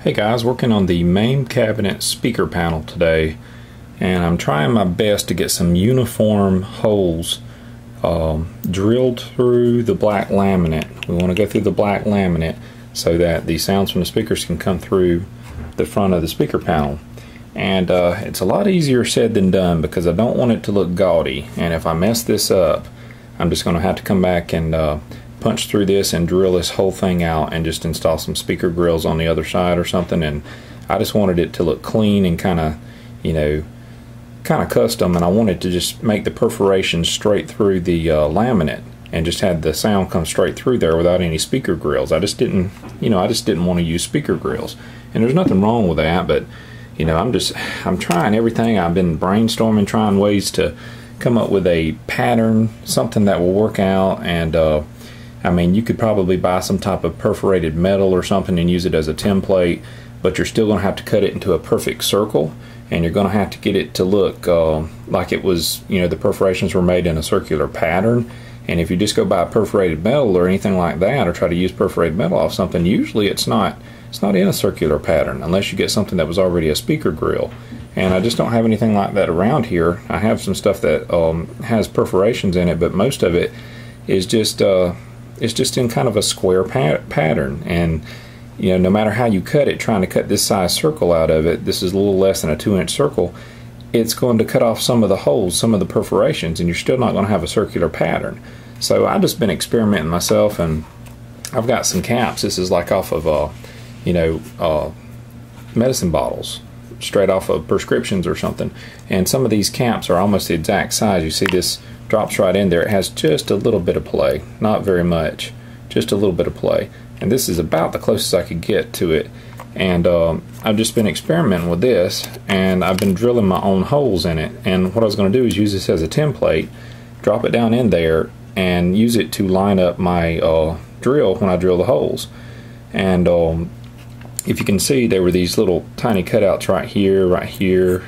Hey guys, working on the MAME cabinet speaker panel today, and I'm trying my best to get some uniform holes drilled through the black laminate. We want to go through the black laminate so that the sounds from the speakers can come through the front of the speaker panel. And it's a lot easier said than done because I don't want it to look gaudy, and if I mess this up I'm just going to have to come back and punch through this and drill this whole thing out and just install some speaker grills on the other side or something. And I just wanted it to look clean and kind of, kind of custom, and I wanted to just make the perforations straight through the laminate and just had the sound come straight through there without any speaker grills. I just didn't want to use speaker grills, and there's nothing wrong with that, but I'm trying everything. I've been brainstorming, trying ways to come up with a pattern, something that will work out. And I mean, you could probably buy some type of perforated metal or something and use it as a template, but you're still going to have to cut it into a perfect circle, and you're going to have to get it to look like it was, the perforations were made in a circular pattern. And if you just go buy perforated metal or anything like that, or try to use perforated metal off something, usually it's not in a circular pattern unless you get something that was already a speaker grill. And I just don't have anything like that around here. I have some stuff that has perforations in it, but most of it is just it's just in kind of a square pattern. And no matter how you cut it, trying to cut this size circle out of it, this is a little less than a 2-inch circle, it's going to cut off some of the holes, some of the perforations, and you're still not going to have a circular pattern. So I've just been experimenting myself, and I've got some caps. This is like off of medicine bottles, straight off of prescriptions or something. And some of these caps are almost the exact size. You see this drops right in there. It has just a little bit of play, not very much, just a little bit of play. And this is about the closest I could get to it. And I've just been experimenting with this, and I've been drilling my own holes in it. And what I was going to do is use this as a template, drop it down in there, and use it to line up my drill when I drill the holes. And if you can see, there were these little tiny cutouts right here,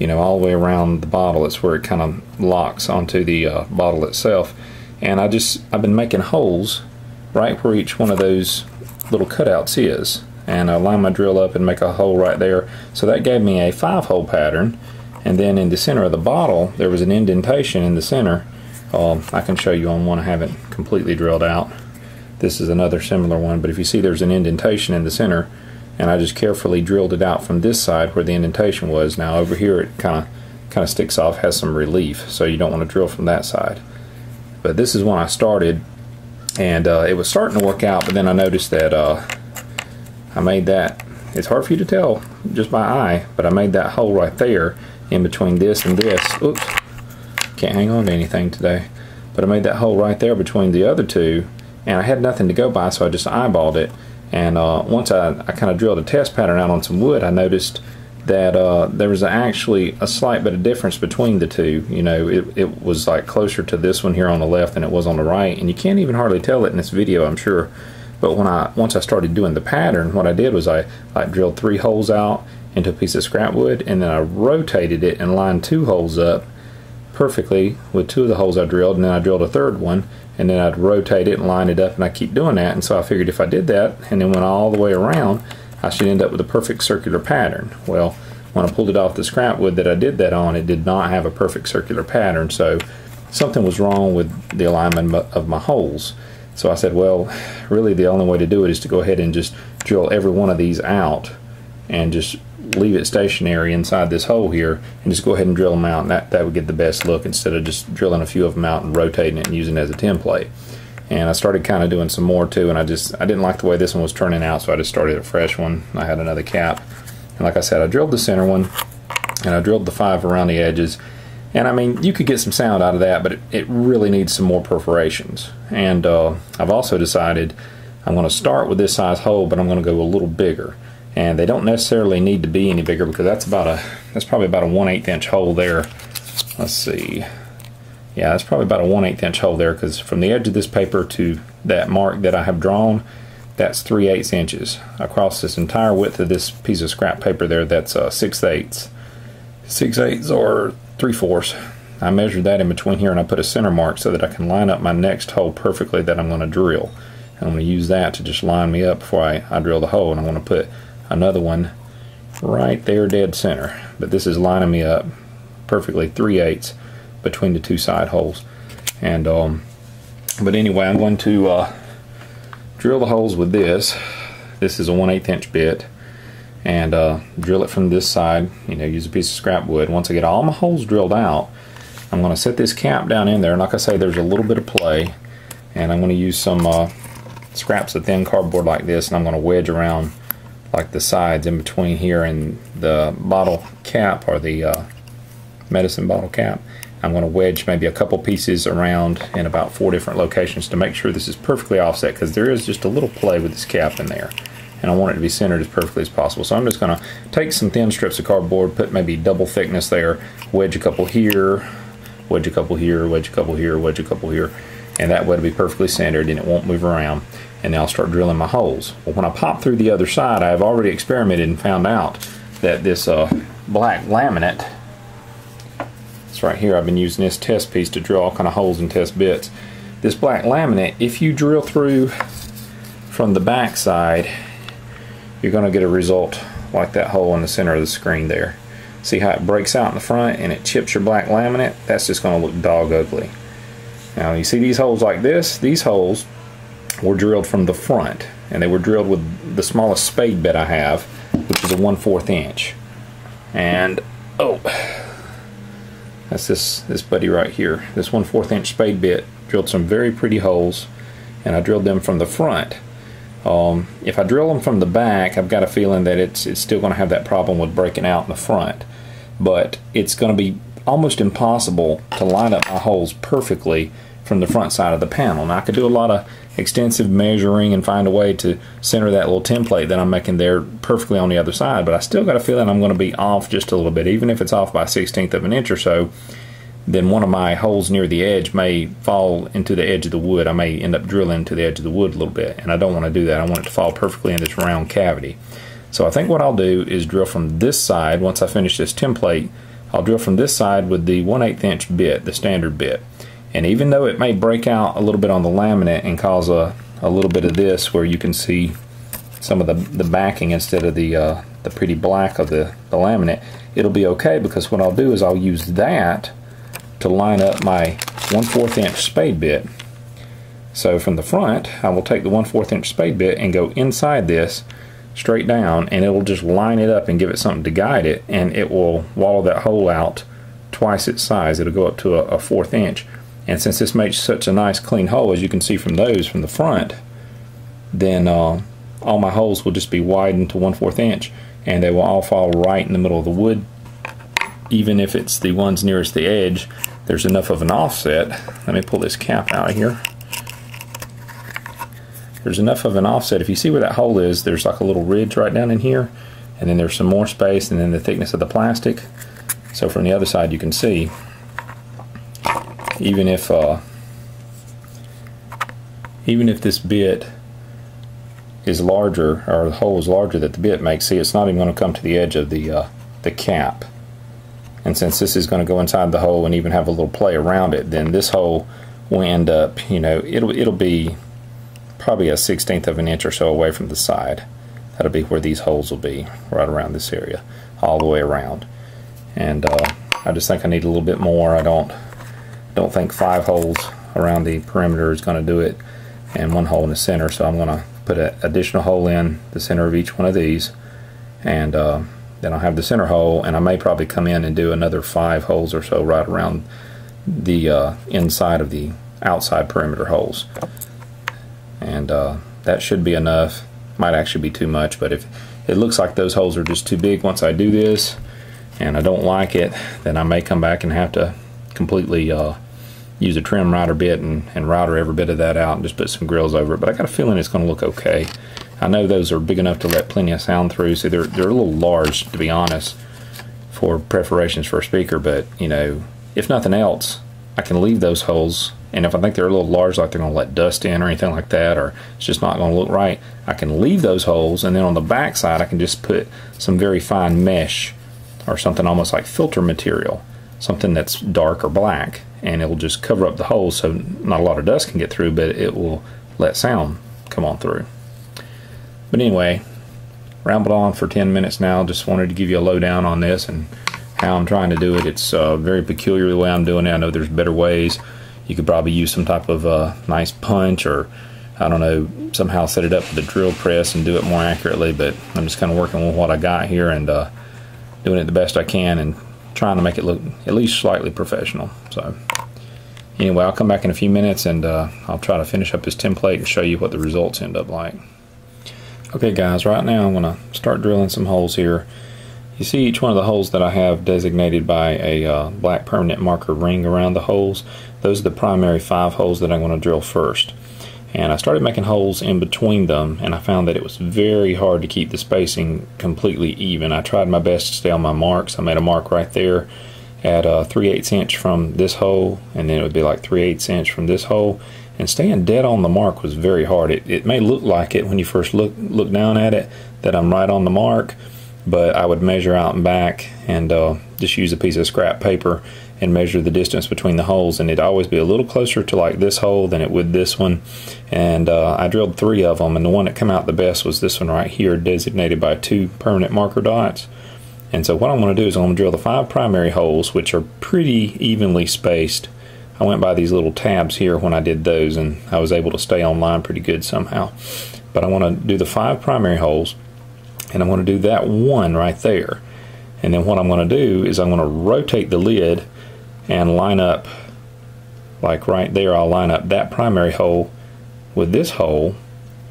all the way around the bottle. It's where it kind of locks onto the bottle itself. And I've been making holes right where each one of those little cutouts is. And I line my drill up and make a hole right there. So that gave me a 5-hole pattern. And then in the center of the bottle, there was an indentation in the center. I can show you on one I haven't completely drilled out. This is another similar one, but if you see, there's an indentation in the center, and I just carefully drilled it out from this side where the indentation was. Now over here it kind of sticks off, has some relief, so you don't want to drill from that side. But this is when I started, and it was starting to work out, but then I noticed that I made that, it's hard for you to tell just by eye, but I made that hole right there in between this and this. Oops, can't hang on to anything today. But I made that hole right there between the other two, and I had nothing to go by, so I just eyeballed it. And once I kind of drilled a test pattern out on some wood, I noticed that there was actually a slight bit of difference between the two. It was like closer to this one here on the left than it was on the right, and you can't even hardly tell it in this video, I'm sure. But once I started doing the pattern, what I did was I drilled 3 holes out into a piece of scrap wood, and then I rotated it and lined 2 holes up perfectly with 2 of the holes I drilled, and then I drilled a 3rd one, and then I'd rotate it and line it up, and I keep doing that. And so I figured if I did that and then went all the way around, I should end up with a perfect circular pattern. Well, when I pulled it off the scrap wood that I did that on, it did not have a perfect circular pattern, so something was wrong with the alignment of my holes. So I said, well, really the only way to do it is to go ahead and just drill every one of these out and just leave it stationary inside this hole here, and just go ahead and drill them out, and that would get the best look instead of just drilling a few of them out and rotating it and using it as a template. And I started kind of doing some more too, and I didn't like the way this one was turning out, so I just started a fresh one. I had another cap, and like I said, I drilled the center one and I drilled the 5 around the edges. And I mean, you could get some sound out of that, but it really needs some more perforations. And I've also decided I'm going to start with this size hole, but I'm going to go a little bigger. And they don't necessarily need to be any bigger, because that's probably about a 1/8 inch hole there. Let's see. Yeah, that's probably about a 1/8 inch hole there, because from the edge of this paper to that mark that I have drawn, that's 3/8 inches. Across this entire width of this piece of scrap paper there, that's 6/8. 6/8 or 3/4. I measured that in between here, and I put a center mark so that I can line up my next hole perfectly that I'm going to drill. And I'm going to use that to just line me up before I drill the hole. And I'm going to put another one right there dead center. But this is lining me up perfectly 3/8 between the two side holes. And but anyway, I'm going to drill the holes with this. This is a 1/8 inch bit, and drill it from this side. You know, use a piece of scrap wood. Once I get all my holes drilled out, I'm going to set this cap down in there. And like I say, there's a little bit of play, and I'm going to use some scraps of thin cardboard like this, and I'm going to wedge around like the sides in between here and the bottle cap, or the medicine bottle cap. I'm going to wedge maybe a couple pieces around in about 4 different locations to make sure this is perfectly offset, because there is just a little play with this cap in there, and I want it to be centered as perfectly as possible. So I'm just going to take some thin strips of cardboard, put maybe double thickness there, wedge a couple here, wedge a couple here, wedge a couple here, wedge a couple here, and that way it'll be perfectly centered and it won't move around. And now I'll start drilling my holes. Well, when I pop through the other side, I've already experimented and found out that this black laminate, it's right here, I've been using this test piece to drill all kind of holes and test bits. This black laminate, if you drill through from the back side, you're going to get a result like that hole in the center of the screen there. See how it breaks out in the front and it chips your black laminate? That's just going to look dog ugly. Now you see these holes like this? These holes were drilled from the front, and they were drilled with the smallest spade bit I have, which is a 1/4 inch. And oh, that's this buddy right here. This 1/4 inch spade bit drilled some very pretty holes, and I drilled them from the front. If I drill them from the back, I've got a feeling that it's still going to have that problem with breaking out in the front. But it's going to be almost impossible to line up my holes perfectly from the front side of the panel. Now I could do a lot of extensive measuring and find a way to center that little template that I'm making there perfectly on the other side, but I still got a feeling I'm going to be off just a little bit. Even if it's off by 1/16 of an inch or so, then one of my holes near the edge may fall into the edge of the wood. I may end up drilling into the edge of the wood a little bit, and I don't want to do that. I want it to fall perfectly in this round cavity. So I think what I'll do is drill from this side. Once I finish this template, I'll drill from this side with the 1/8 inch bit, the standard bit. And even though it may break out a little bit on the laminate and cause a little bit of this where you can see some of the backing instead of the pretty black of the laminate, it'll be okay, because what I'll do is I'll use that to line up my 1/4 inch spade bit. So from the front, I will take the 1/4 inch spade bit and go inside this straight down, and it will just line it up and give it something to guide it, and it will wallow that hole out twice its size. It'll go up to a 1/4 inch. And since this makes such a nice clean hole, as you can see from those from the front, then all my holes will just be widened to 1/4 inch, and they will all fall right in the middle of the wood. Even if it's the ones nearest the edge, there's enough of an offset. Let me pull this cap out of here. There's enough of an offset. If you see where that hole is, there's like a little ridge right down in here, and then there's some more space, and then the thickness of the plastic. So from the other side you can see, even if this bit is larger, or the hole is larger that the bit makes, see, it's not even going to come to the edge of the cap. And since this is going to go inside the hole and even have a little play around it, then this hole will end up, you know, it'll be probably a 1/16 of an inch or so away from the side. That'll be where these holes will be, right around this area, all the way around. And I just think I need a little bit more. I don't think 5 holes around the perimeter is going to do it, and 1 hole in the center. So I'm going to put an additional hole in the center of each one of these, and then I'll have the center hole, and I may probably come in and do another 5 holes or so right around the inside of the outside perimeter holes. And that should be enough. Might actually be too much, but if it looks like those holes are just too big once I do this and I don't like it, then I may come back and have to completely use a trim router bit and router every bit of that out and just put some grills over it. But I got a feeling it's going to look okay. I know those are big enough to let plenty of sound through. So they're a little large, to be honest, for perforations for a speaker, but you know, if nothing else, I can leave those holes, and if I think they're a little large, like they're going to let dust in or anything like that, or it's just not going to look right, I can leave those holes, and then on the back side I can just put some very fine mesh or something almost like filter material, something that's dark or black, and it will just cover up the holes so not a lot of dust can get through, but it will let sound come on through. But anyway, rambled on for 10 minutes now. Just wanted to give you a lowdown on this and how I'm trying to do it. It's very peculiar the way I'm doing it. I know there's better ways. You could probably use some type of nice punch, or I don't know, somehow set it up with a drill press and do it more accurately, but I'm just kind of working with what I got here and doing it the best I can and trying to make it look at least slightly professional. So anyway, I'll come back in a few minutes and I'll try to finish up this template and show you what the results end up like. Okay guys, right now I'm going to start drilling some holes here. You see each one of the holes that I have designated by a black permanent marker ring around the holes. Those are the primary 5 holes that I'm going to drill first. And I started making holes in between them, and I found that it was very hard to keep the spacing completely even. I tried my best to stay on my marks. I made a mark right there at 3/8 inch from this hole, and then it would be like 3/8 inch from this hole. And staying dead on the mark was very hard. It may look like it when you first look down at it that I'm right on the mark, but I would measure out and back and just use a piece of scrap paper and measure the distance between the holes, and it'd always be a little closer to like this hole than it would this one. And I drilled 3 of them, and the one that came out the best was this one right here, designated by 2 permanent marker dots. And so what I'm going to do is I'm going to drill the 5 primary holes, which are pretty evenly spaced. I went by these little tabs here when I did those, and I was able to stay on line pretty good somehow. But I want to do the 5 primary holes, and I'm going to do that one right there. And then what I'm going to do is I'm going to rotate the lid and line up, like right there, I'll line up that primary hole with this hole,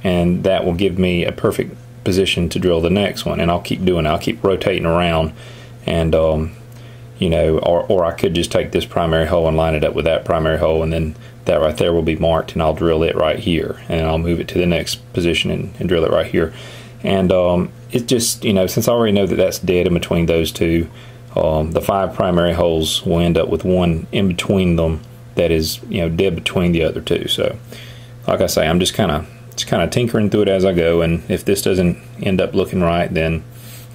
and that will give me a perfect position to drill the next one. And I'll keep doing it. I'll keep rotating around, and you know, or I could just take this primary hole and line it up with that primary hole, and then that right there will be marked, and I'll drill it right here, and I'll move it to the next position and drill it right here. And it just, you know, since I already know that that's dead in between those two, the 5 primary holes will end up with one in between them that is, you know, dead between the other 2. So like I say, I'm just kind of tinkering through it as I go, and if this doesn't end up looking right, then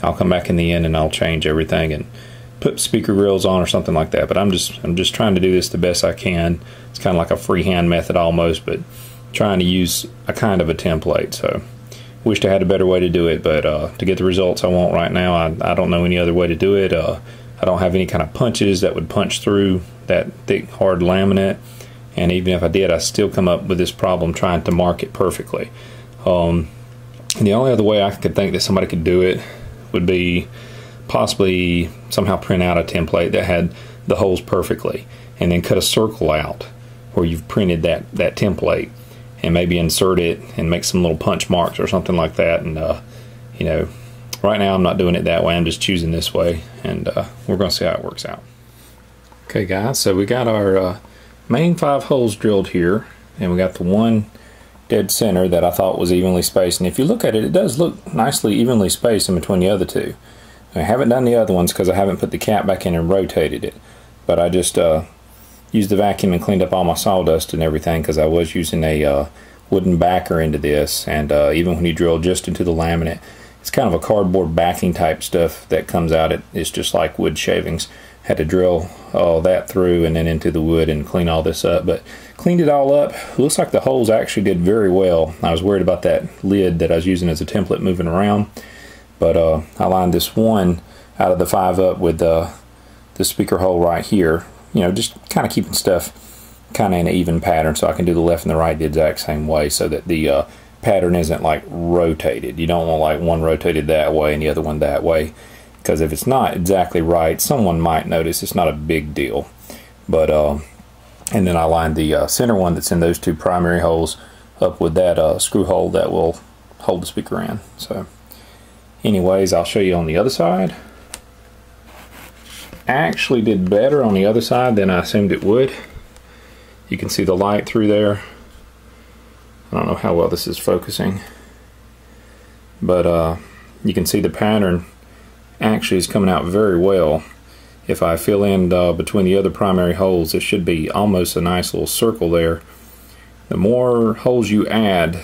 I'll come back in the end and I'll change everything and put speaker grills on or something like that. But I'm just trying to do this the best I can. It's kind of like a freehand method almost, but trying to use a kind of a template. So wished I had a better way to do it, but to get the results I want right now, I don't know any other way to do it. I don't have any kind of punches that would punch through that thick, hard laminate, and even if I did, I still come up with this problem trying to mark it perfectly. And the only other way I could think that somebody could do it would be possibly somehow print out a template that had the holes perfectly, and then cut a circle out where you've printed that template, and maybe insert it and make some little punch marks or something like that. And you know, right now I'm not doing it that way. I'm just choosing this way, and we're going to see how it works out. Okay guys, so we got our main 5 holes drilled here, and we got the one dead center that I thought was evenly spaced. And if you look at it, it does look nicely evenly spaced in between the other 2. I haven't done the other ones because I haven't put the cap back in and rotated it, but I just used the vacuum and cleaned up all my sawdust and everything, because I was using a wooden backer into this, and even when you drill just into the laminate, it's kind of a cardboard backing type stuff that comes out. It's just like wood shavings. Had to drill all that through and then into the wood and clean all this up, but cleaned it all up. It looks like the holes actually did very well. I was worried about that lid that I was using as a template moving around, but I lined this one out of the 5 up with the speaker hole right here. You know, just kind of keeping stuff kind of in an even pattern, so I can do the left and the right the exact same way, so that the pattern isn't like rotated. You don't want like one rotated that way and the other one that way, because if it's not exactly right, someone might notice. It's not a big deal. But and then I lined the center one that's in those 2 primary holes up with that screw hole that will hold the speaker in. So anyways, I'll show you on the other side. Actually did better on the other side than I assumed it would. You can see the light through there. I don't know how well this is focusing, but you can see the pattern actually is coming out very well. If I fill in between the other primary holes, it should be almost a nice little circle there. The more holes you add,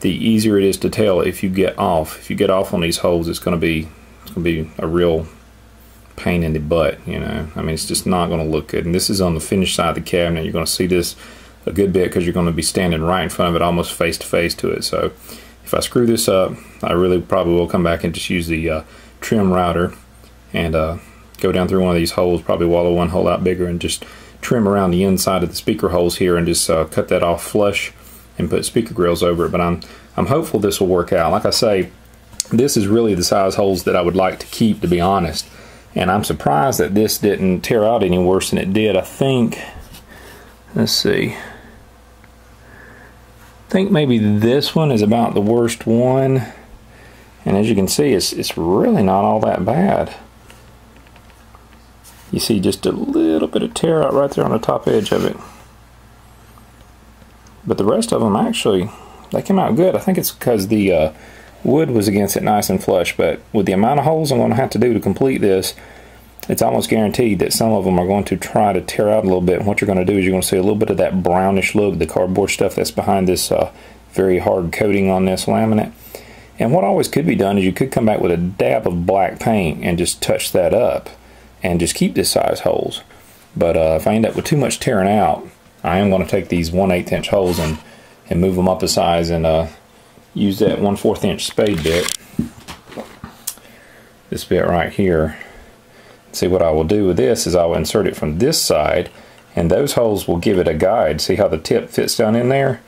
the easier it is to tell if you get off. If you get off on these holes, it's going to be a real pain in the butt, you know. I mean, it's just not going to look good. And this is on the finished side of the cabinet. You're going to see this a good bit because you're going to be standing right in front of it, almost face to face to it. So if I screw this up, I really probably will come back and just use the trim router and go down through one of these holes, probably wallow one hole out bigger and just trim around the inside of the speaker holes here and just cut that off flush and put speaker grills over it. But I'm hopeful this will work out. Like I say, this is really the size holes that I would like to keep, to be honest. And I'm surprised that this didn't tear out any worse than it did. I think, let's see, I think maybe this one is about the worst one. And as you can see, it's really not all that bad. You see just a little bit of tear out right there on the top edge of it. But the rest of them actually, they came out good. I think it's because the wood was against it nice and flush. But with the amount of holes I'm going to have to do to complete this, it's almost guaranteed that some of them are going to try to tear out a little bit. And what you're going to do is you're going to see a little bit of that brownish look, the cardboard stuff that's behind this very hard coating on this laminate. And what always could be done is you could come back with a dab of black paint and just touch that up and just keep this size holes. But if I end up with too much tearing out, I am going to take these 1/8 inch holes and move them up a size and use that 1/4 inch spade bit, this bit right here. See, what I will do with this is I will insert it from this side, and those holes will give it a guide. See how the tip fits down in there?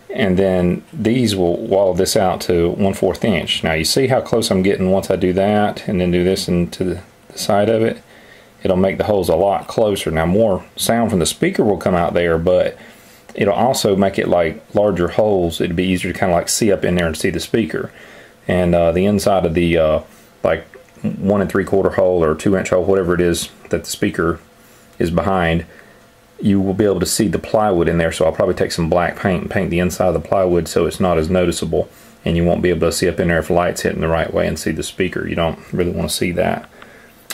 And then these will wallow this out to 1/4 inch. Now you see how close I'm getting once I do that and then do this into the side of it. It'll make the holes a lot closer. Now more sound from the speaker will come out there, but it'll also make it like larger holes. It'd be easier to kind of like see up in there and see the speaker. And the inside of the like 1 3/4 hole or 2 inch hole, whatever it is that the speaker is behind, you will be able to see the plywood in there. So I'll probably take some black paint and paint the inside of the plywood so it's not as noticeable, and you won't be able to see up in there if light's hitting the right way and see the speaker. You don't really want to see that.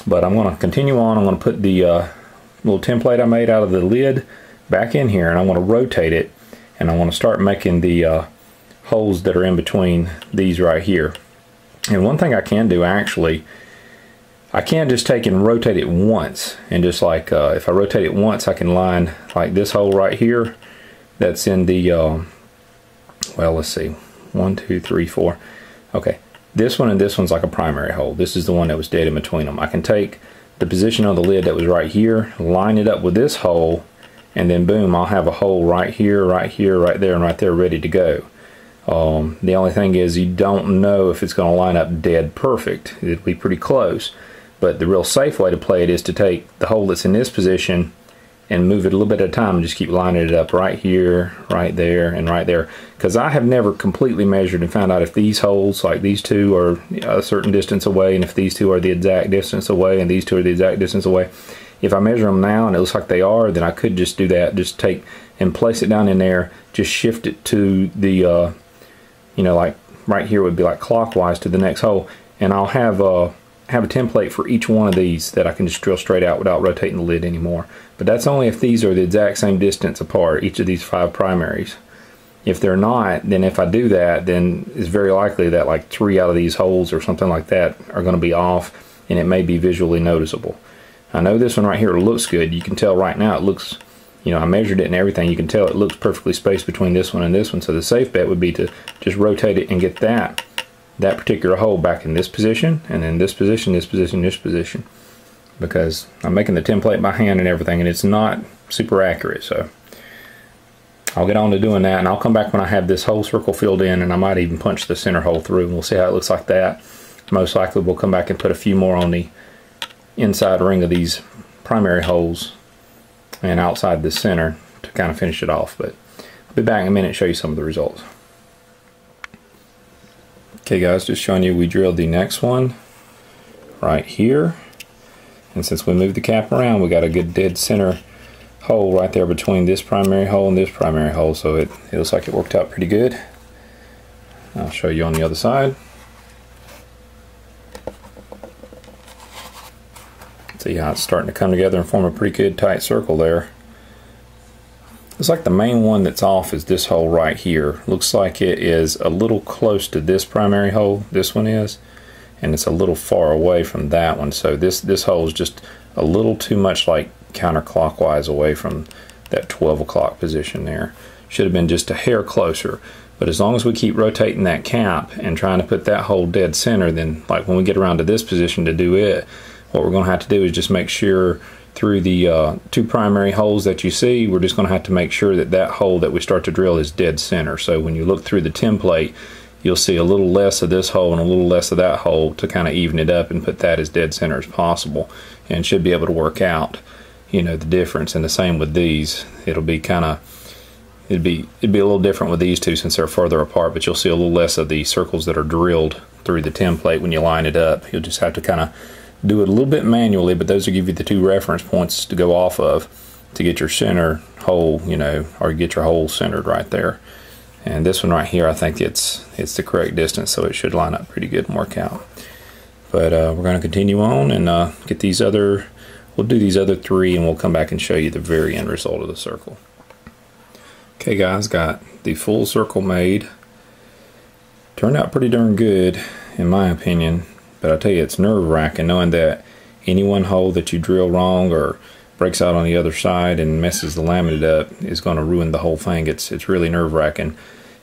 But I'm going to continue on. I'm going to put the little template I made out of the lid back in here, and I want to rotate it, and I want to start making the holes that are in between these right here. And one thing I can do, actually, I can just take and rotate it once, and just like if I rotate it once, I can line like this hole right here that's in the well, let's see, 1 2 3 4. Okay, this one and this one's like a primary hole. This is the one that was dead in between them. I can take the position of the lid that was right here, line it up with this hole, and then boom, I'll have a hole right here, right here, right there, and right there ready to go. The only thing is you don't know if it's going to line up dead perfect. It'll be pretty close. But the real safe way to play it is to take the hole that's in this position and move it a little bit at a time and just keep lining it up right here, right there, and right there. Because I have never completely measured and found out if these holes, like these two, are a certain distance away, and if these two are the exact distance away, and these two are the exact distance away. If I measure them now and it looks like they are, then I could just do that. Just take and place it down in there, just shift it to the, you know, like right here would be like clockwise to the next hole, and I'll have a template for each one of these that I can just drill straight out without rotating the lid anymore. But that's only if these are the exact same distance apart, each of these 5 primaries. If they're not, then if I do that, then it's very likely that like 3 out of these holes or something like that are going to be off, and it may be visually noticeable. I know this one right here looks good. You can tell right now it looks, you know, I measured it and everything. You can tell it looks perfectly spaced between this one and this one. So the safe bet would be to just rotate it and get that particular hole back in this position, and then this position, this position, this position, because I'm making the template by hand and everything, and it's not super accurate. So I'll get on to doing that, and I'll come back when I have this whole circle filled in, and I might even punch the center hole through, and we'll see how it looks like that. Most likely we'll come back and put a few more on the inside ring of these primary holes and outside the center to kind of finish it off. But I'll be back in a minute and show you some of the results. Okay guys, just showing you we drilled the next one right here, and since we moved the cap around, we got a good dead center hole right there between this primary hole and this primary hole, so it looks like it worked out pretty good. I'll show you on the other side. See how it's starting to come together and form a pretty good tight circle there. Looks like the main one that's off is this hole right here. Looks like it is a little close to this primary hole, this one is, and it's a little far away from that one. So this hole is just a little too much like counterclockwise away from that 12 o'clock position there. Should have been just a hair closer. But as long as we keep rotating that cap and trying to put that hole dead center, then like when we get around to this position to do it, what we're going to have to do is just make sure through the 2 primary holes that you see, we're just going to have to make sure that that hole that we start to drill is dead center. So when you look through the template, you'll see a little less of this hole and a little less of that hole to kind of even it up and put that as dead center as possible, and should be able to work out, you know, the difference. And the same with these. It'll be kind of, it'd be a little different with these two since they're further apart, but you'll see a little less of the circles that are drilled through the template when you line it up. You'll just have to kind of do it a little bit manually, but those will give you the 2 reference points to go off of to get your center hole, you know, or get your hole centered right there. And this one right here, I think it's the correct distance, so it should line up pretty good and work out. But we're going to continue on and get these other, we'll do these other 3 and we'll come back and show you the very end result of the circle. Okay guys, got the full circle made. Turned out pretty darn good in my opinion. But I tell you, it's nerve-wracking knowing that any one hole that you drill wrong or breaks out on the other side and messes the laminate up is going to ruin the whole thing. It's really nerve-wracking.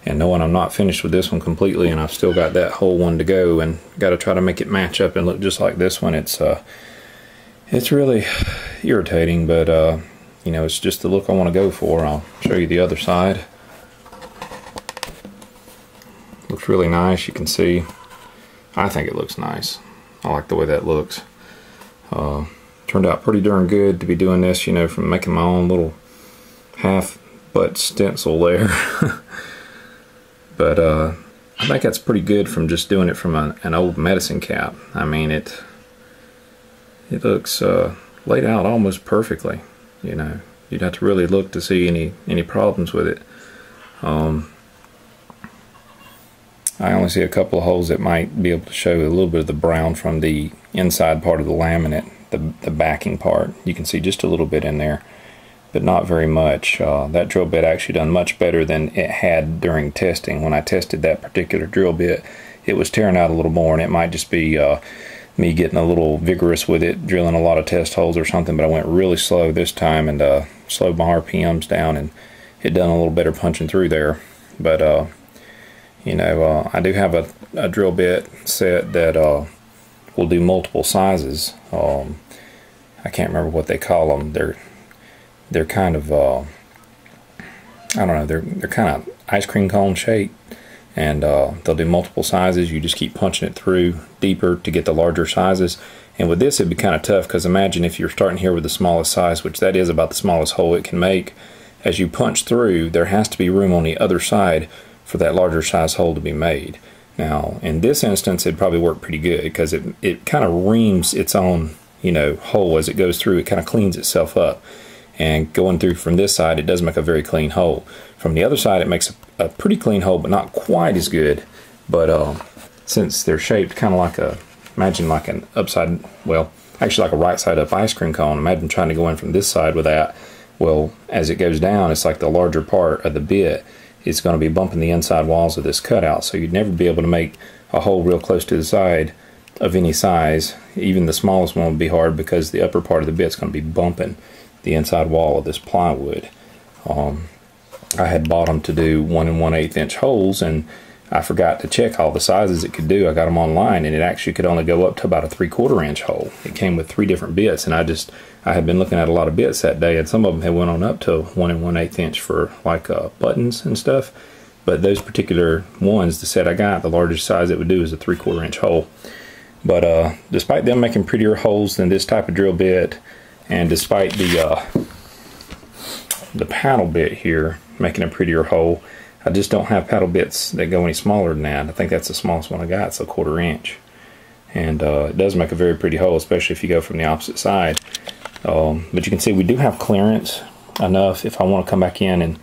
And knowing I'm not finished with this one completely and I've still got that whole one to go and got to try to make it match up and look just like this one, it's really irritating, but you know, it's just the look I want to go for. I'll show you the other side. Looks really nice, you can see. I think it looks nice. I like the way that looks. Turned out pretty darn good to be doing this, you know, from making my own little half-butt stencil there. But I think that's pretty good from just doing it from an old medicine cap. I mean, it looks laid out almost perfectly. You know, you'd have to really look to see any problems with it. I only see a couple of holes that might be able to show a little bit of the brown from the inside part of the laminate, the backing part. You can see just a little bit in there, but not very much. That drill bit actually done much better than it had during testing. When I tested that particular drill bit, it was tearing out a little more, and it might just be me getting a little vigorous with it, drilling a lot of test holes or something, but I went really slow this time and slowed my RPMs down, and it done a little better punching through there. But you know, I do have a drill bit set that will do multiple sizes. I can't remember what they call them. They're kind of I don't know. They're kind of ice cream cone shaped, and they'll do multiple sizes. You just keep punching it through deeper to get the larger sizes. And with this, it'd be kind of tough because imagine if you're starting here with the smallest size, which that is about the smallest hole it can make. As you punch through, there has to be room on the other side for that larger size hole to be made. Now in this instance it'd probably work pretty good because it kind of reams its own, you know, hole as it goes through. It kind of cleans itself up, and going through from this side it does make a very clean hole. From the other side it makes a pretty clean hole, but not quite as good. But since they're shaped kind of like imagine like an upside, well actually like a right side up ice cream cone, imagine trying to go in from this side with that. Well, as it goes down, it's like the larger part of the bit is going to be bumping the inside walls of this cutout, so you'd never be able to make a hole real close to the side of any size. Even the smallest one would be hard because the upper part of the bit's going to be bumping the inside wall of this plywood. I had bought them to do 1 1/8 inch holes, and I forgot to check all the sizes it could do. I got them online, and it actually could only go up to about a 3/4 inch hole. It came with 3 different bits, and I had been looking at a lot of bits that day, and some of them had went on up to 1 1/8 inch for like buttons and stuff. But those particular ones, the set I got, the largest size it would do is a 3/4 inch hole. But despite them making prettier holes than this type of drill bit, and despite the paddle bit here making a prettier hole, I just don't have paddle bits that go any smaller than that. I think that's the smallest one I got. It's a 1/4 inch. And it does make a very pretty hole, especially if you go from the opposite side. But you can see we do have clearance enough. If I want to come back in and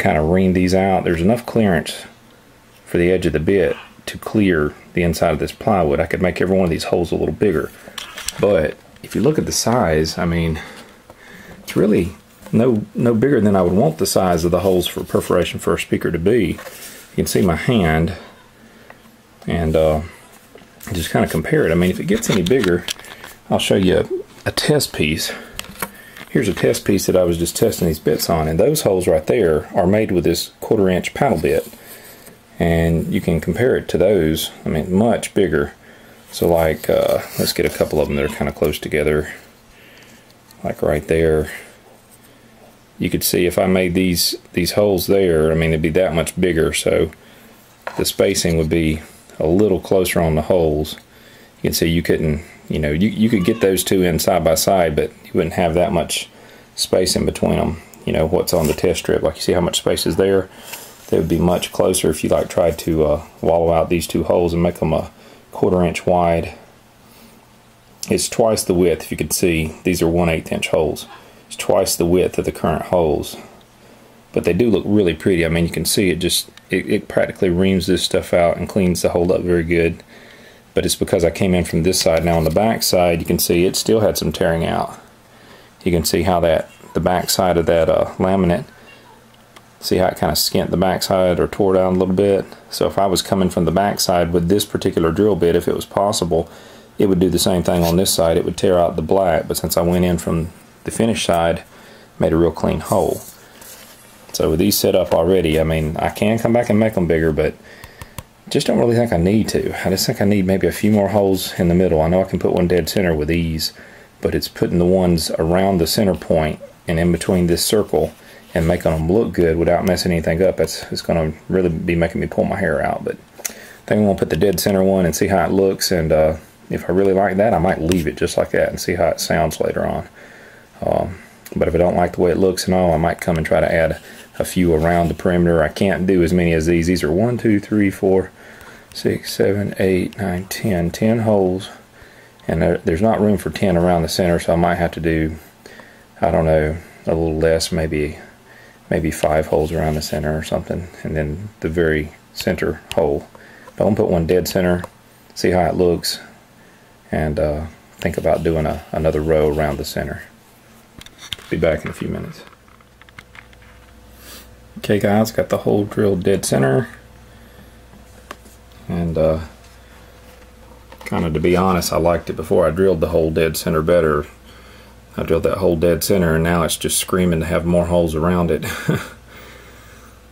kind of ream these out, there's enough clearance for the edge of the bit to clear the inside of this plywood. I could make every one of these holes a little bigger. But if you look at the size, I mean, it's really no bigger than I would want the size of the holes for perforation for a speaker to be. You can see my hand, and just kind of compare it. I mean, if it gets any bigger, I'll show you a test piece. Here's a test piece that I was just testing these bits on, and those holes right there are made with this 1/4 inch paddle bit. and you can compare it to those. I mean, much bigger. So like, let's get a couple of them that are kind of close together, like right there. You could see if I made these holes there, I mean, it'd be that much bigger, so the spacing would be a little closer on the holes. You can see you couldn't, you know, you could get those two in side by side, but you wouldn't have that much space in between them. You know, what's on the test strip, like you see how much space is there? They would be much closer if you like tried to wallow out these two holes and make them a 1/4 inch wide. It's twice the width. If you could see, these are 1/8 inch holes. It's twice the width of the current holes, but they do look really pretty. I mean, you can see it practically reams this stuff out and cleans the hole up very good. But it's because I came in from this side. Now on the back side, you can see it still had some tearing out. You can see how the back side of that laminate, see how it kind of skint the back side or tore down a little bit. So if I was coming from the back side with this particular drill bit, if it was possible, it would do the same thing on this side. It would tear out the black, but since I went in from the finished side, made a real clean hole. So with these set up already, I mean, I can come back and make them bigger, but just don't really think I need to. I just think I need maybe a few more holes in the middle. I know I can put one dead center with ease, but it's putting the ones around the center point and in between this circle and making them look good without messing anything up. It's going to really be making me pull my hair out. But I think I'm going to put the dead center one and see how it looks, and if I really like that, I might leave it just like that and see how it sounds later on. But if I don't like the way it looks and all, I might come and try to add a few around the perimeter. I can't do as many as these. These are 1, 2, 3, 4, 6, 7, 8, 9, 10 holes, and there's not room for 10 around the center, so I might have to do, I don't know, a little less, maybe 5 holes around the center or something, and then the very center hole. But I'm gonna put one dead center, see how it looks, and think about doing another row around the center. Be back in a few minutes. Okay guys, got the hole drilled dead center, and kind of, to be honest, I liked it before I drilled the hole dead center better. I drilled that hole dead center and now it's just screaming to have more holes around it.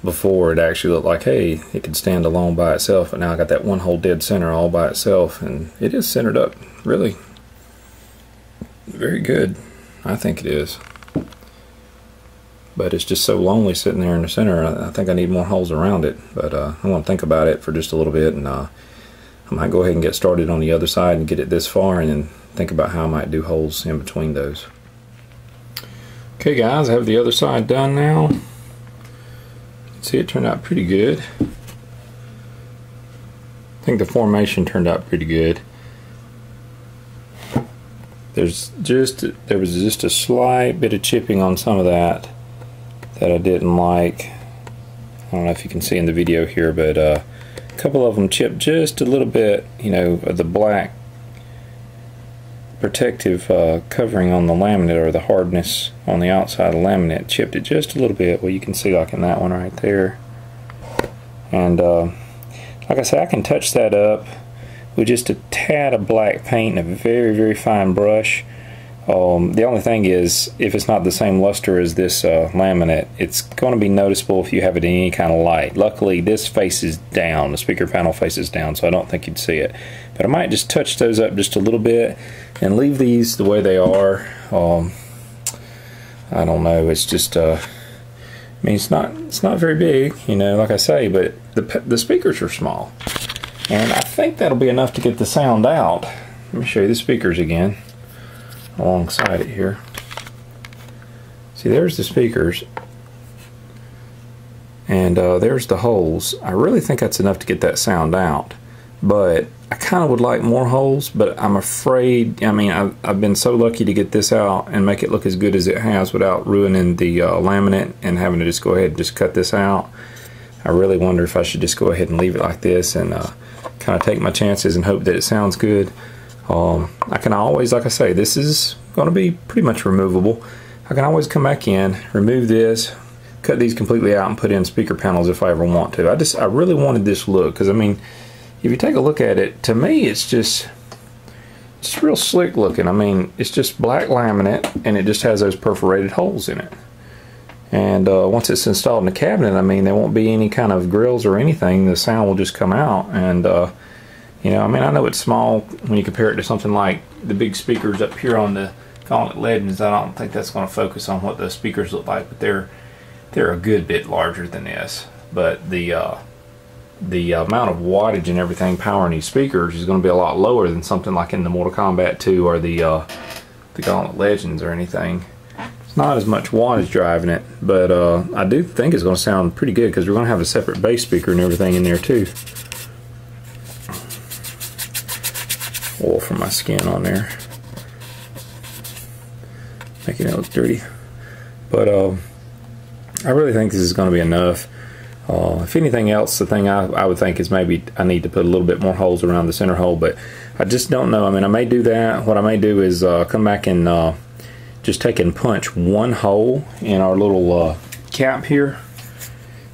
Before, it actually looked like, hey, it could stand alone by itself, but now I got that one hole dead center all by itself, and it is centered up really very good. I think it is. But it's just so lonely sitting there in the center. I think I need more holes around it, but I want to think about it for just a little bit, and I might go ahead and get started on the other side and get it this far, and then think about how I might do holes in between those. Okay guys, I have the other side done now. See, it turned out pretty good. I think the formation turned out pretty good. There was just a slight bit of chipping on some of that I didn't like. I don't know if you can see in the video here, but a couple of them chipped just a little bit, you know, of the black protective covering on the laminate, or the hardness on the outside of the laminate, chipped it just a little bit. Well, you can see like in that one right there. And like I said, I can touch that up with just a tad of black paint and a very, very fine brush. The only thing is, if it's not the same luster as this laminate, it's going to be noticeable if you have it in any kind of light. Luckily, this faces down, the speaker panel faces down, so I don't think you'd see it. But I might just touch those up just a little bit and leave these the way they are. I don't know, it's just, I mean, it's not very big, you know, like I say, but the speakers are small. And I think that'll be enough to get the sound out. Let me show you the speakers again alongside it here. See, there's the speakers, and there's the holes. I really think that's enough to get that sound out, but I kind of would like more holes, but I'm afraid, I mean, I've been so lucky to get this out and make it look as good as it has without ruining the laminate and having to just go ahead and just cut this out. I really wonder if I should just go ahead and leave it like this and kind of take my chances and hope that it sounds good. I can always, like I say, this is going to be pretty much removable. I can always come back in, remove this, cut these completely out, and put in speaker panels if I ever want to. I really wanted this look, because I mean, if you take a look at it, to me it's just real slick looking. I mean, it's just black laminate and it just has those perforated holes in it. And once it's installed in the cabinet, I mean, there won't be any kind of grills or anything. The sound will just come out. And you know, I mean, I know it's small when you compare it to something like the big speakers up here on the Untitled Legends. I don't think that's going to focus on what the speakers look like, but they're a good bit larger than this. But the amount of wattage and everything powering these speakers is going to be a lot lower than something like in the Mortal Kombat 2 or the Gauntlet Legends or anything. It's not as much wattage driving it, but I do think it's going to sound pretty good because we're going to have a separate bass speaker and everything in there too. Oil from my skin on there, making it look dirty. But I really think this is going to be enough. If anything else, the thing I would think is maybe I need to put a little bit more holes around the center hole, but I just don't know. I mean, I may do that. What I may do is come back and just take and punch one hole in our little cap here.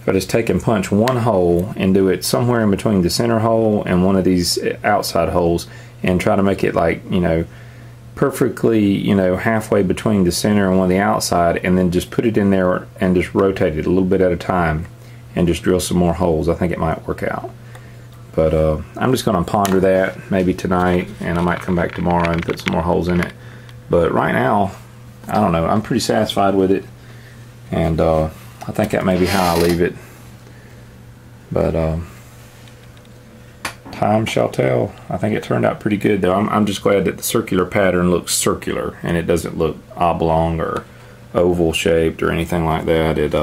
If I just take and punch one hole and do it somewhere in between the center hole and one of these outside holes, and try to make it like, you know, perfectly, you know, halfway between the center and one of the outside, and then just put it in there and just rotate it a little bit at a time and just drill some more holes. I think it might work out. But I'm just going to ponder that maybe tonight, and I might come back tomorrow and put some more holes in it. But right now, I don't know, I'm pretty satisfied with it, and I think that may be how I leave it. But time shall tell. I think it turned out pretty good though. I'm just glad that the circular pattern looks circular and it doesn't look oblong or oval shaped or anything like that. It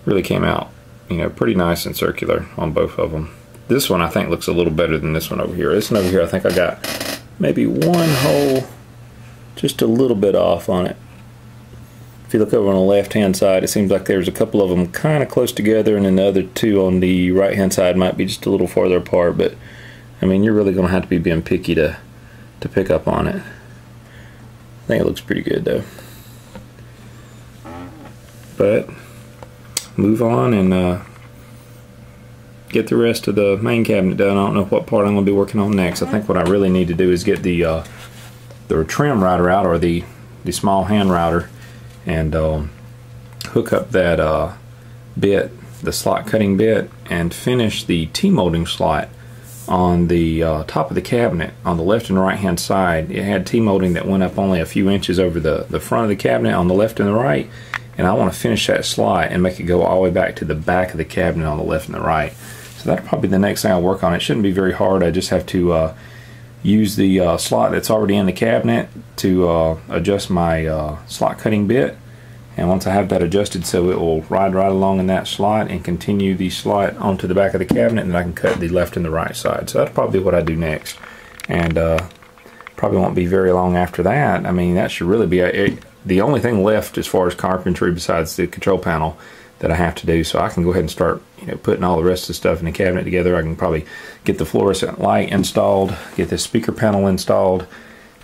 really came out, you know, pretty nice and circular on both of them. This one I think looks a little better than this one over here. This one over here, I think I got maybe one hole just a little bit off on it. If you look over on the left hand side, it seems like there's a couple of them kind of close together, and then the other two on the right hand side might be just a little farther apart. But I mean, you're really going to have to be being picky to pick up on it. I think it looks pretty good though. But move on and get the rest of the main cabinet done. I don't know what part I'm going to be working on next. I think what I really need to do is get the trim router out, or the small hand router, and hook up that bit, the slot cutting bit, and finish the T-molding slot on the top of the cabinet on the left and right hand side. It had T-molding that went up only a few inches over the front of the cabinet on the left and the right, and I want to finish that slot and make it go all the way back to the back of the cabinet on the left and the right. So that'll probably be the next thing I'll work on. It shouldn't be very hard. I just have to use the slot that's already in the cabinet to adjust my slot cutting bit, and once I have that adjusted so it will ride right along in that slot and continue the slot onto the back of the cabinet, and then I can cut the left and the right side. So that's probably what I do next, and probably won't be very long after that. I mean, that should really be the only thing left as far as carpentry besides the control panel that I have to do. So I can go ahead and start, you know, putting all the rest of the stuff in the cabinet together. I can probably get the fluorescent light installed, get the speaker panel installed,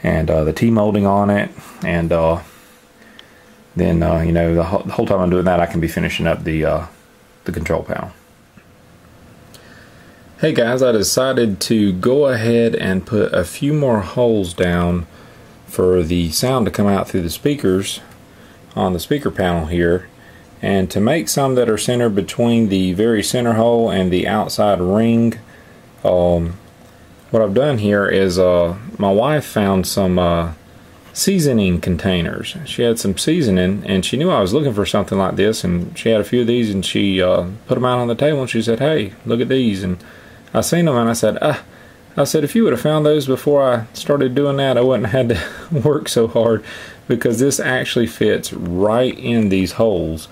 and the T-molding on it, and then you know, the whole time I'm doing that, I can be finishing up the control panel. Hey guys, I decided to go ahead and put a few more holes down for the sound to come out through the speakers on the speaker panel here, and to make some that are centered between the very center hole and the outside ring. What I've done here is my wife found some seasoning containers. She had some seasoning, and she knew I was looking for something like this, and she had a few of these, and she put them out on the table, and she said, "Hey, look at these." And I seen them, and I said, if you would have found those before I started doing that, I wouldn't have had to work so hard, because this actually fits right in these holes.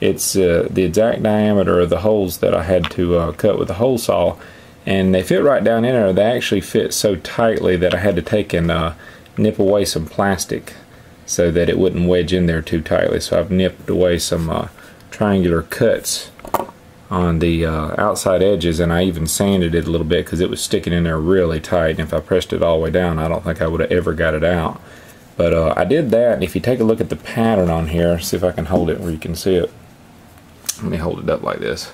It's the exact diameter of the holes that I had to cut with the hole saw, and they fit right down in there. They actually fit so tightly that I had to take and nip away some plastic so that it wouldn't wedge in there too tightly. So I've nipped away some triangular cuts on the outside edges, and I even sanded it a little bit because it was sticking in there really tight, and if I pressed it all the way down, I don't think I would have ever got it out. But I did that, and if you take a look at the pattern on here, see if I can hold it where you can see it. Let me hold it up like this.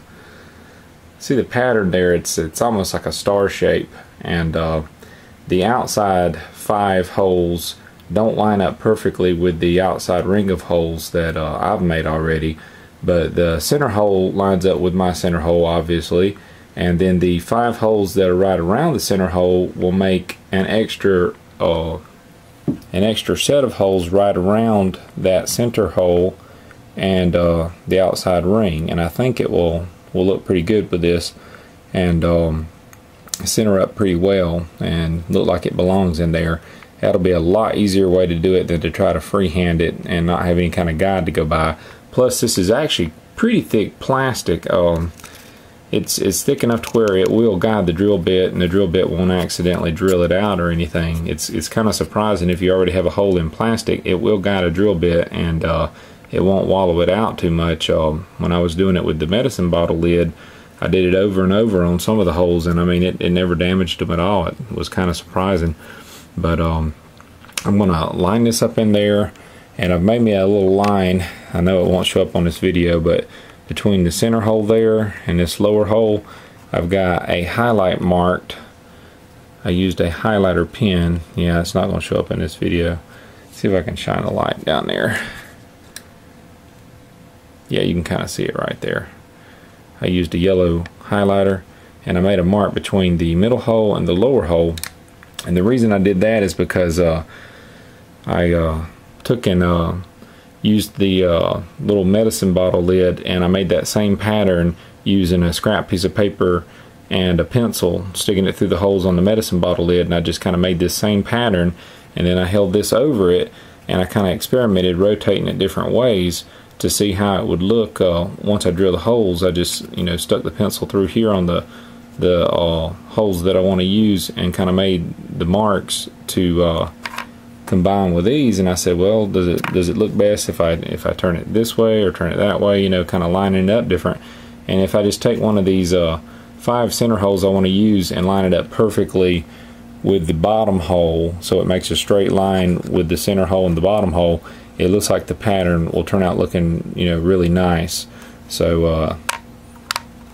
See the pattern there? It's almost like a star shape, and the outside 5 holes don't line up perfectly with the outside ring of holes that I've made already, but the center hole lines up with my center hole, obviously, and then the 5 holes that are right around the center hole will make an extra set of holes right around that center hole and the outside ring, and I think it will look pretty good with this, and center up pretty well and look like it belongs in there. That'll be a lot easier way to do it than to try to freehand it and not have any kind of guide to go by. Plus, this is actually pretty thick plastic. It's thick enough to where it will guide the drill bit, and the drill bit won't accidentally drill it out or anything. It's kind of surprising. If you already have a hole in plastic, it will guide a drill bit, and it won't wallow it out too much. When I was doing it with the medicine bottle lid, I did it over and over on some of the holes, and I mean it never damaged them at all. It was kind of surprising. But I'm gonna line this up in there, and I've made me a little line. I know it won't show up on this video, but between the center hole there and this lower hole, I've got a highlight marked. I used a highlighter pen. Yeah, it's not gonna show up in this video. Let's see if I can shine a light down there. Yeah, you can kind of see it right there. I used a yellow highlighter, and I made a mark between the middle hole and the lower hole. And the reason I did that is because I took and used the little medicine bottle lid, and I made that same pattern using a scrap piece of paper and a pencil, sticking it through the holes on the medicine bottle lid, and I just kind of made this same pattern, and then I held this over it, and I kind of experimented rotating it different ways to see how it would look. Once I drill the holes, I just stuck the pencil through here on the holes that I want to use, and kind of made the marks to combine with these. And I said, well, does it look best if I turn it this way or turn it that way, kind of lining it up different. And if I just take one of these 5 center holes I want to use and line it up perfectly with the bottom hole, so it makes a straight line with the center hole and the bottom hole, it looks like the pattern will turn out looking really nice. So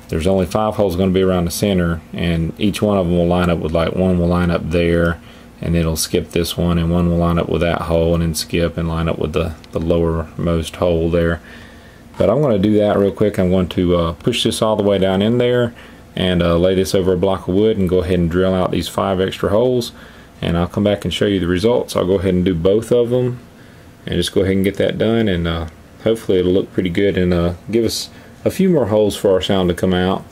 there's only 5 holes going to be around the center, and each one of them will line up with, like, one will line up there, and it'll skip this one, and one will line up with that hole and then skip and line up with the lowermost hole there. But I'm going to do that real quick. I'm going to push this all the way down in there and lay this over a block of wood and go ahead and drill out these 5 extra holes, and I'll come back and show you the results. I'll go ahead and do both of them and just go ahead and get that done, and hopefully it'll look pretty good and give us a few more holes for our sound to come out.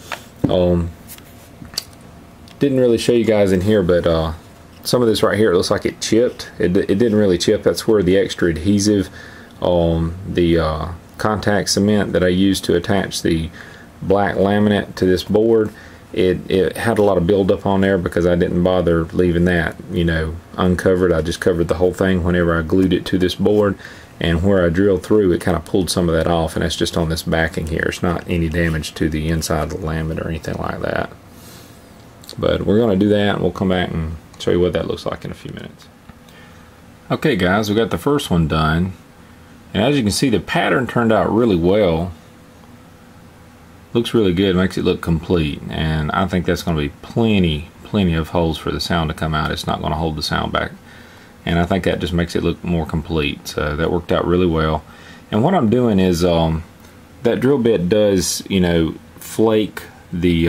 Didn't really show you guys in here, but some of this right here, it looks like it chipped. It didn't really chip. That's where the extra adhesive, the contact cement that I used to attach the black laminate to this board, it had a lot of buildup on there because I didn't bother leaving that uncovered. I just covered the whole thing whenever I glued it to this board, and where I drilled through, it kind of pulled some of that off, and that's just on this backing here. It's not any damage to the inside of the laminate or anything like that. But we're going to do that, and we'll come back and show you what that looks like in a few minutes. Okay guys, we got the first one done, and as you can see, the pattern turned out really well. Looks really good, makes it look complete, and I think that's going to be plenty of holes for the sound to come out. It's not going to hold the sound back, and I think that just makes it look more complete. So that worked out really well. And what I'm doing is that drill bit does flake the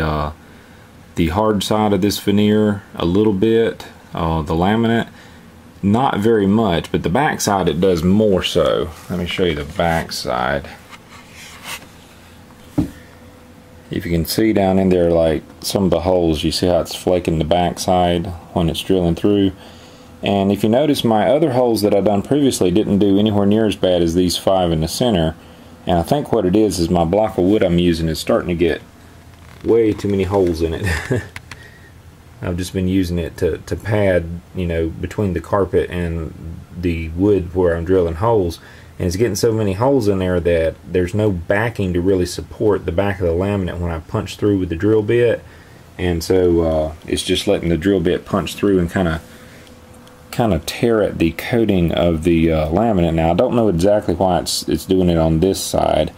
hard side of this veneer a little bit, the laminate, not very much, but the back side it does more so. Let me show you the back side. If you can see down in there, like some of the holes, you see how it's flaking the back side when it's drilling through. And if you notice, my other holes that I've done previously didn't do anywhere near as bad as these 5 in the center. And I think what it is my block of wood I'm using is starting to get way too many holes in it. I've just been using it to pad, between the carpet and the wood where I'm drilling holes. And it's getting so many holes in there that there's no backing to really support the back of the laminate when I punch through with the drill bit. And so it's just letting the drill bit punch through and kind of tear at the coating of the laminate. Now I don't know exactly why it's doing it on this side,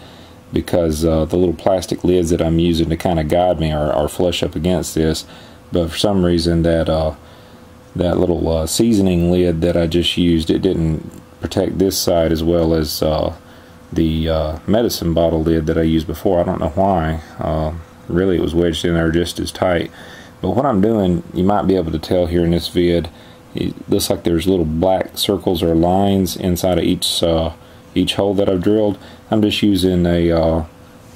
because the little plastic lids that I'm using to kind of guide me are flush up against this, but for some reason that that little seasoning lid that I just used, it didn't protect this side as well as the medicine bottle lid that I used before. I don't know why. Really, it was wedged in there just as tight. But what I'm doing, you might be able to tell here in this vid, it looks like there's little black circles or lines inside of each hole that I've drilled. I'm just using a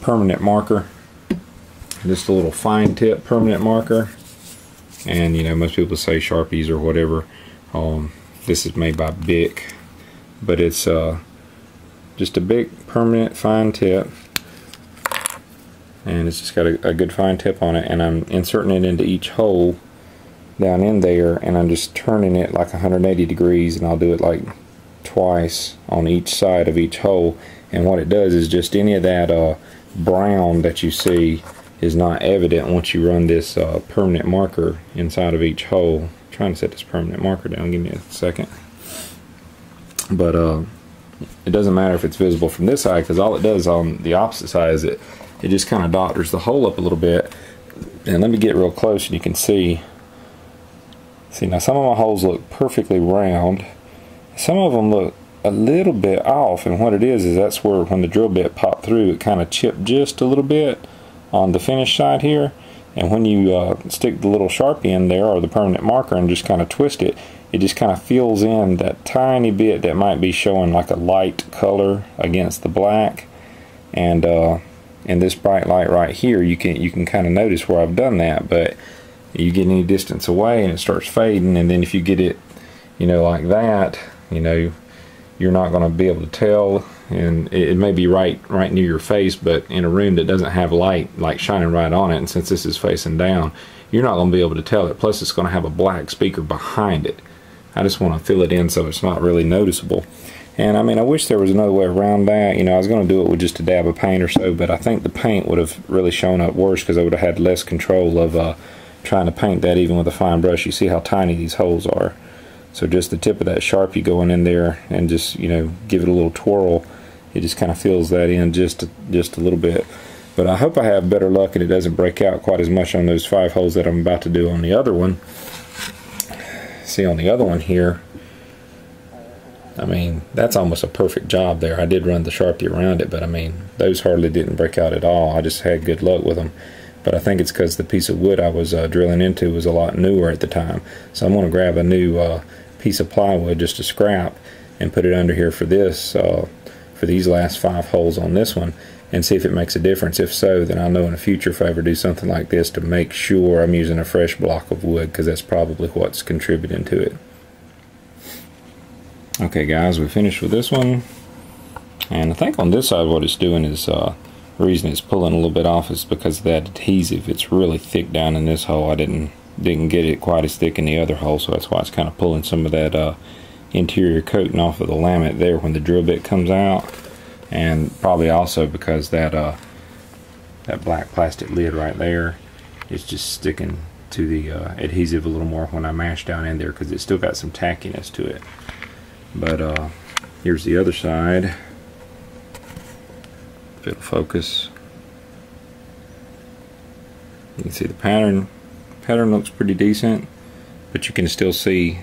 permanent marker, just a little fine tip permanent marker. And you know, most people say Sharpies or whatever. This is made by Bic, but it's just a big permanent fine tip, and it's just got a good fine tip on it, and I'm inserting it into each hole down in there, and I'm just turning it like 180 degrees, and I'll do it like twice on each side of each hole. And what it does is just any of that brown that you see is not evident once you run this permanent marker inside of each hole. I'm trying to set this permanent marker down, give me a second. But it doesn't matter if it's visible from this side, because all it does on the opposite side is it just kind of doctors the hole up a little bit. And let me get real close and you can see now some of my holes look perfectly round, some of them look a little bit off, and what it is that's where when the drill bit popped through, it kind of chipped just a little bit on the finished side here. And when you stick the little Sharpie in there, or the permanent marker, and just kind of twist it, it just kind of fills in that tiny bit that might be showing like a light color against the black. And in this bright light right here, you can kind of notice where I've done that. But you get any distance away and it starts fading, and then if you get it, you know, like that, you know, you're not going to be able to tell. And it may be right near your face, but in a room that doesn't have light like shining right on it, and since this is facing down, you're not going to be able to tell it. Plus it's going to have a black speaker behind it. I just want to fill it in so it's not really noticeable. And I mean, I wish there was another way around that. You know, I was going to do it with just a dab of paint or so, but I think the paint would have really shown up worse, because I would have had less control of trying to paint that even with a fine brush. You see how tiny these holes are. So just the tip of that Sharpie going in there and just, you know, give it a little twirl, it just kind of fills that in just a little bit. But I hope I have better luck and it doesn't break out quite as much on those 5 holes that I'm about to do on the other one. See, on the other one here, I mean, that's almost a perfect job there. I did run the Sharpie around it, but I mean, those hardly didn't break out at all. I just had good luck with them. But I think it's because the piece of wood I was drilling into was a lot newer at the time. So I'm going to grab a new piece of plywood, just a scrap, and put it under here for this, for these last 5 holes on this one, and see if it makes a difference. If so, then I'll know in the future if I ever do something like this to make sure I'm using a fresh block of wood, because that's probably what's contributing to it. Okay guys, we finished with this one, and I think on this side what it's doing is, the reason it's pulling a little bit off is because of that adhesive. It's really thick down in this hole. I didn't get it quite as thick in the other hole, so that's why it's kind of pulling some of that interior coating off of the laminate there when the drill bit comes out. And probably also because that that black plastic lid right there is just sticking to the adhesive a little more when I mash down in there, because it's still got some tackiness to it. But here's the other side. If it'll focus, you can see the pattern. Pattern looks pretty decent, but you can still see,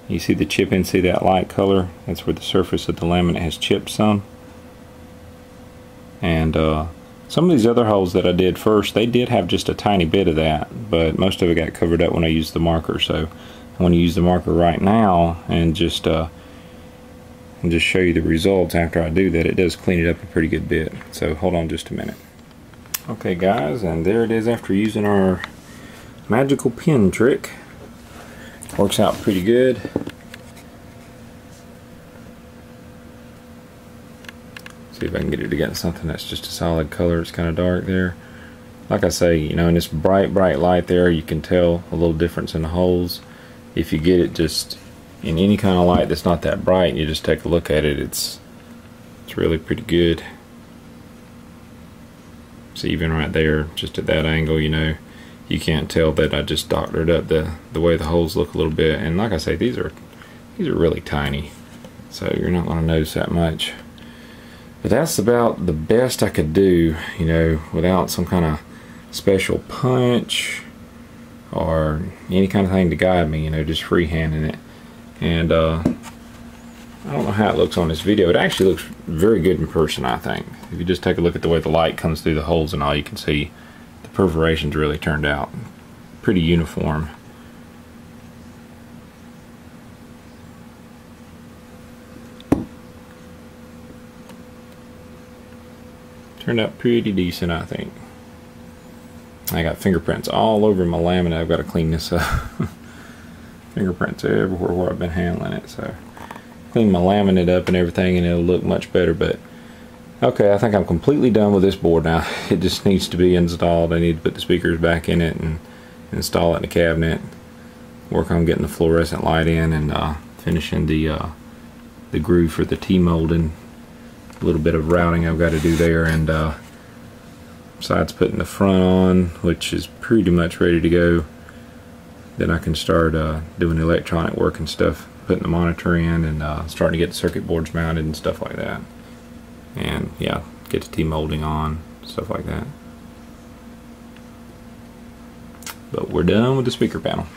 you see the chipping, see that light color? That's where the surface of the laminate has chipped some. And some of these other holes that I did first, they did have just a tiny bit of that, but most of it got covered up when I used the marker. So I want to use the marker right now and just show you the results after I do that. It does clean it up a pretty good bit. So hold on just a minute. Okay guys, and there it is after using our magical pin trick. Works out pretty good. See if I can get it against something that's just a solid color. It's kind of dark there. Like I say, you know, in this bright light there, you can tell a little difference in the holes. If you get it just in any kind of light that's not that bright, and you just take a look at it, it's really pretty good. So even right there, just at that angle, you know, you can't tell that I just doctored up the way the holes look a little bit. And like I say, these are really tiny, so you're not going to notice that much. But that's about the best I could do, you know, without some kind of special punch or any kind of thing to guide me, you know, just freehanding it. And I don't know how it looks on this video. It actually looks very good in person, I think. If you just take a look at the way the light comes through the holes and all, you can see the perforations really turned out pretty uniform. Turned out pretty decent, I think. I got fingerprints all over my laminate. I've got to clean this up. Fingerprints everywhere where I've been handling it. So clean my laminate up and everything, and it'll look much better. But okay, I think I'm completely done with this board now. It just needs to be installed. I need to put the speakers back in it and install it in the cabinet. Work on getting the fluorescent light in, and finishing the groove for the T-molding. A little bit of routing I've got to do there, and besides putting the front on, which is pretty much ready to go, then I can start doing electronic work and stuff, putting the monitor in, and starting to get the circuit boards mounted and stuff like that. And yeah, get the T-molding on, stuff like that. But we're done with the speaker panel.